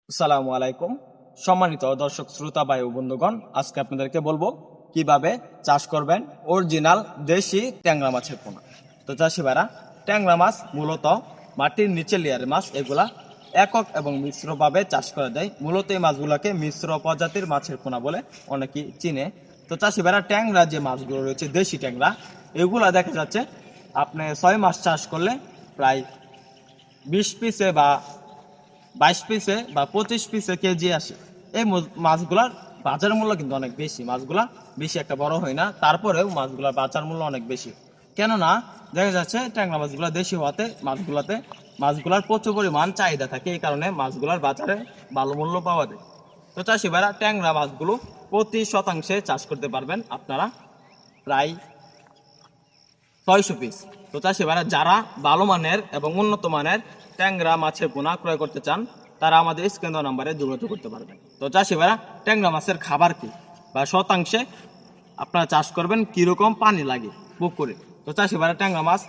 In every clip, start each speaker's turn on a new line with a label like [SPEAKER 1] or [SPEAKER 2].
[SPEAKER 1] আসসালামু আলাইকুম। সম্মানিত দর্শক শ্রোতা ভাই ও বন্ধুগণ, আজকে আপনাদেরকে বলবো কিভাবে চাষ করবেন অরিজিনাল দেশি ট্যাংরা মাছের পোনা। তো চাষি ভাইরা, ট্যাংরা মাছ মূলত মাটির নিচে লেয়ারের মাছ। এগুলা একক এবং মিশ্রভাবে চাষ করা যায়। মূলত এই মাছগুলোকে মিশ্র প্রজাতির মাছের পোনা বলে অনেকেই চিনে। তো চাষি ভাইরা, ট্যাংরা যে মাছগুলো রয়েছে দেশি ট্যাংরা, এগুলা দেখা যাচ্ছে আপনি 6 মাস চাষ করলে প্রায় 20 পিসে বা 22 পিসে বা 25 পিসে কেজি আসে। এই মাছগুলার বাজার মূল্য কিন্তু অনেক বেশি। মাছগুলা বেশি একটা বড় হয় না, তারপরেও মাছগুলার বাজার মূল্য অনেক বেশি। কেননা দেখা যাচ্ছে ট্যাংরা মাছগুলা দেশি হওয়াতে মাছগুলার প্রচুর পরিমাণ চাহিদা থাকে। এই কারণে মাছগুলার বাজারে ভালো মূল্য পাওয়া যায়। তো চাষি ভাইরা, ট্যাংরা মাছগুলো প্রতি শতাংশে চাষ করতে পারবেন আপনারা প্রায় 600 পিস। তো চাষি ভাইরা, যারা ভালো মানের এবং উন্নত মানের ট্যাংরা মাছের পোনা ক্রয় করতে চান, তারা আমাদের স্ক্রিন দেওয়া নাম্বারে যোগাযোগ করতে পারবেন। তো চাষি ভাইরা, ট্যাংরা মাছের খাবার কি বা শতাংশে আপনারা চাষ করবেন, কিরকম পানি লাগে পুকুরে। তো চাষি ভাইরা, ট্যাংরা মাছ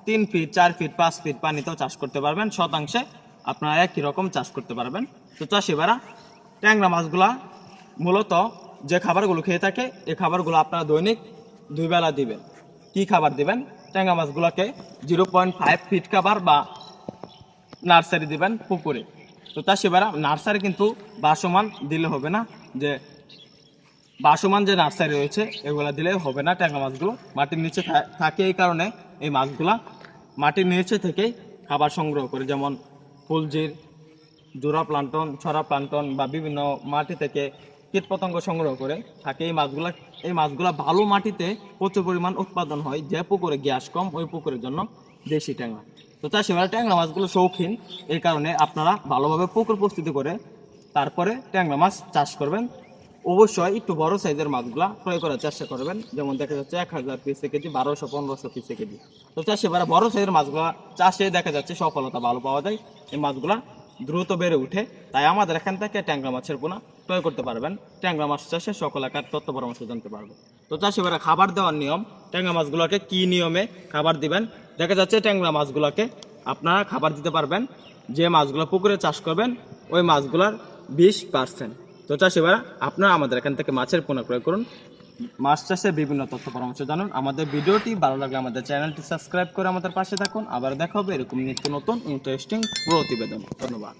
[SPEAKER 1] 3 ফিট 4 ফিট 5 ফিট পানিতেও চাষ করতে পারবেন। শতাংশে আপনারা একই রকম চাষ করতে পারবেন। তো চাষি ভাইরা, ট্যাংরা মাছগুলা মূলত যে খাবারগুলো খেয়ে থাকে, এই খাবারগুলো আপনারা দৈনিক 2 বেলা দিবেন। কি খাবার দিবেন? ট্যাংরা মাছগুলোকে 0.5 ফিট খাবার বা নার্সারি দিবেন পুকুরে। তো চাষি ভাইরা, নার্সারি কিন্তু বাসমান দিলে হবে না। যে বাসমান যে নার্সারি রয়েছে, এগুলা দিলে হবে না। ট্যাংরা মাছগুলো মাটির নিচে থাকে, এই কারণে এই মাছগুলা মাটির নিচে থেকেই খাবার সংগ্রহ করে, যেমন ফুলজির, জোড়া প্লান্টন, ছড়া প্লান্টন বা বিভিন্ন মাটি থেকে কীটপতঙ্গ সংগ্রহ করে থাকে। এই মাছগুলা ভালো মাটিতে প্রচুর পরিমাণ উৎপাদন হয়। যে পুকুরে গ্যাস কম, ওই পুকুরের জন্য দেশি ট্যাংরা। তো চাষি ভাইরা, ট্যাংরা মাছগুলো শৌখিন, এই কারণে আপনারা ভালোভাবে পুকুর প্রস্তুতি করে তারপরে ট্যাংরা মাছ চাষ করবেন। অবশ্যই একটু বড় সাইজের মাছগুলা ক্রয় করার চেষ্টা করবেন। যেমন দেখা যাচ্ছে 1000 পিসে কেজি, 1200-1500 পিসে কেজি। তো চাষি ভাইরা, বড় সাইজের মাছগুলা চাষে দেখা যাচ্ছে সফলতা ভালো পাওয়া যায়। এই মাছগুলা দ্রুত বেড়ে উঠে, তাই আমাদের এখান থেকে ট্যাংরা মাছের পোনা ক্রয় করতে পারবেন। ট্যাংরা মাছ চাষে সকল একার তথ্য পরামর্শ জানতে পারবেন। তো চাষি ভাইরা, খাবার দেওয়ার নিয়ম, ট্যাংরা মাছগুলোকে কি নিয়মে খাবার দিবেন? দেখা যাচ্ছে ট্যাংরা মাছগুলোকে আপনারা খাবার দিতে পারবেন যে মাছগুলো পুকুরে চাষ করবেন ওই মাছগুলোর 20%। তো চাষি ভাইরা, আপনারা আমাদের এখান থেকে মাছের পোনা ক্রয় করুন। মাছ চাষের বিভিন্ন তথ্য পরামর্শ জানুন। আমাদের ভিডিওটি ভালো লাগলে আমাদের চ্যানেলটি সাবস্ক্রাইব করে আমাদের পাশে থাকুন। আবার দেখা হবে এরকম নিত্য নতুন ইন্টারেস্টিং প্রতিবেদন। ধন্যবাদ।